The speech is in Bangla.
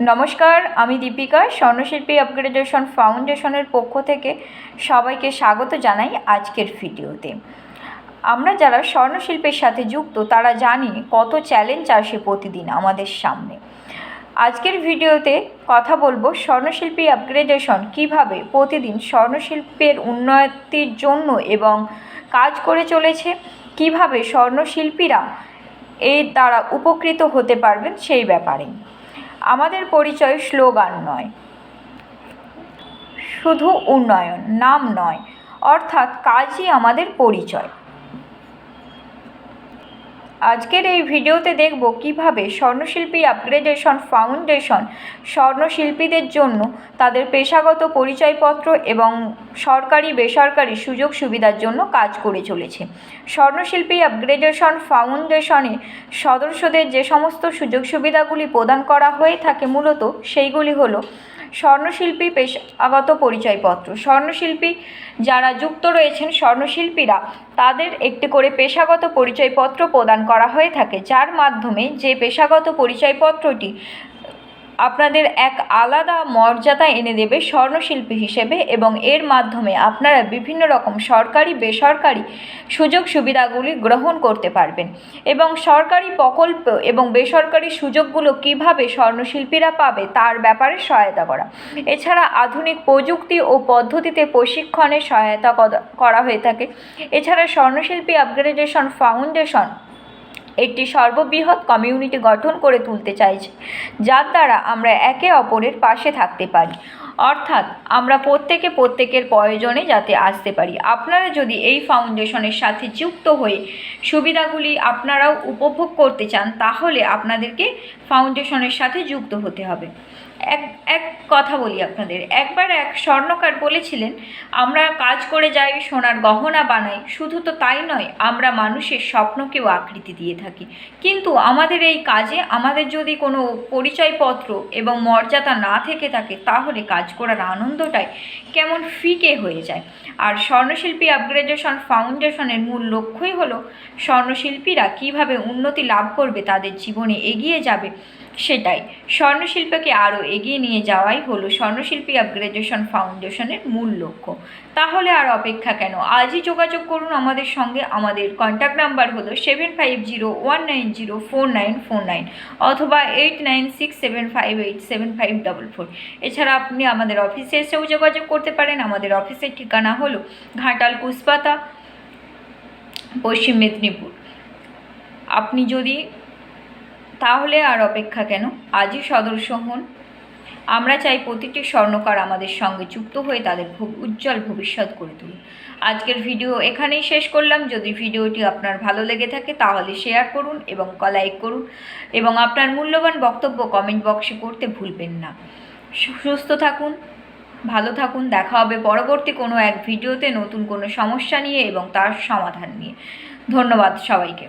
নমস্কার, আমি দীপিকা স্বর্ণশিল্পী আপগ্রেডেশন ফাউন্ডেশনের পক্ষ থেকে সবাইকে স্বাগত জানাই আজকের ভিডিওতে। আমরা যারা স্বর্ণশিল্পের সাথে যুক্ত তারা জানি কত চ্যালেঞ্জ আসে প্রতিদিন আমাদের সামনে। আজকের ভিডিওতে কথা বলবো স্বর্ণশিল্পী আপগ্রেডেশন কিভাবে প্রতিদিন স্বর্ণশিল্পের উন্নতির জন্য এবং কাজ করে চলেছে, কিভাবে স্বর্ণশিল্পীরা এর দ্বারা উপকৃত হতে পারবেন সেই ব্যাপারে। আমাদের পরিচয় স্লোগান নয়, শুধু উন্নয়ন নাম নয়, অর্থাৎ কাজই আমাদের পরিচয়। আজকের এই ভিডিওতে দেখব কিভাবে স্বর্ণশিল্পী আপগ্রেডেশন ফাউন্ডেশন স্বর্ণশিল্পীদের জন্য তাদের পেশাগত পরিচয়পত্র এবং সরকারি বেসরকারি সুযোগ সুবিধার জন্য কাজ করে চলেছে। স্বর্ণশিল্পী আপগ্রেডেশন ফাউন্ডেশনে সদস্যদের যে সমস্ত সুযোগ সুবিধাগুলি প্রদান করা হয়ে থাকে মূলত সেইগুলি হলো স্বর্ণশিল্পী পেশাগত পরিচয়পত্র। স্বর্ণশিল্পী যারা যুক্ত রয়েছেন স্বর্ণশিল্পীরা তাদের একটি করে পেশাগত পরিচয়পত্র প্রদান করা হয়ে থাকে, যার মাধ্যমে যে পেশাগত পরিচয়পত্রটি আপনাদের এক আলাদা মর্যাদা এনে দেবে স্বর্ণশিল্পী হিসেবে, এবং এর মাধ্যমে আপনারা বিভিন্ন রকম সরকারি বেসরকারি সুযোগ সুবিধাগুলি গ্রহণ করতে পারবেন। এবং সরকারি প্রকল্প এবং বেসরকারি সুযোগগুলো কিভাবে স্বর্ণশিল্পীরা পাবে তার ব্যাপারে সহায়তা করা। এছাড়া আধুনিক প্রযুক্তি ও পদ্ধতিতে প্রশিক্ষণে সহায়তা করা হয়ে থাকে। এছাড়া স্বর্ণশিল্পী আপগ্রেডেশন ফাউন্ডেশন একটি সর্ববৃহৎ কমিউনিটি গঠন করে তুলতে চাইছে, যার দ্বারা আমরা একে অপরের পাশে থাকতে পারি, অর্থাৎ আমরা প্রত্যেকের প্রয়োজনে যাতে আসতে পারি। আপনারা যদি এই ফাউন্ডেশনের সাথে যুক্ত হয়ে সুবিধাগুলি আপনারাও উপভোগ করতে চান তাহলে আপনাদেরকে ফাউন্ডেশনের সাথে যুক্ত হতে হবে। এক কথা বলি আপনাদের, একবার এক স্বর্ণকার বলেছিলেন, আমরা কাজ করে যাই, সোনার গহনা বানাই, শুধু তো তাই নয়, আমরা মানুষের স্বপ্নকেও আকৃতি দিয়ে থাকি। কিন্তু আমাদের এই কাজে আমাদের যদি কোনো পরিচয়পত্র এবং মর্যাদা না থেকে থাকে তাহলে কাজ করার আনন্দটাই কেমন ফিকে হয়ে যায়। আর স্বর্ণশিল্পী আপগ্রেডেশন ফাউন্ডেশনের মূল লক্ষ্যই হলো স্বর্ণশিল্পীরা কিভাবে উন্নতি লাভ করবে, তাদের জীবনে এগিয়ে যাবে, সেটাই। স্বর্ণশিল্পকে আরও এগিয়ে নিয়ে যাওয়াই হলো স্বর্ণশিল্পী আপগ্রেডেশন ফাউন্ডেশনের মূল লক্ষ্য। তাহলে আর অপেক্ষা কেন? আজই যোগাযোগ করুন আমাদের সঙ্গে। আমাদের কন্ট্যাক্ট নাম্বার হলো 7501904949 অথবা 8967587544। এছাড়া আপনি আমাদের অফিসে এসেও যোগাযোগ করতে পারেন। আমাদের অফিসের ঠিকানা হলো ঘাটাল কুসপাতা, পশ্চিম মেদিনীপুর। আপনি যদি তাহলে আর অপেক্ষা কেন, আজই সদস্য হন। আমরা চাই প্রতিটি স্বর্ণকার আমাদের সঙ্গে যুক্ত হয়ে তাদের উজ্জ্বল ভবিষ্যৎ করে তুলুন। আজকের ভিডিও এখানেই শেষ করলাম। যদি ভিডিওটি আপনার ভালো লেগে থাকে তাহলে শেয়ার করুন এবং লাইক করুন, এবং আপনার মূল্যবান বক্তব্য কমেন্ট বক্সে করতে ভুলবেন না। সুস্থ থাকুন, ভালো থাকুন। দেখা হবে পরবর্তী কোনো এক ভিডিওতে নতুন কোনো সমস্যা নিয়ে এবং তার সমাধান নিয়ে। ধন্যবাদ সবাইকে।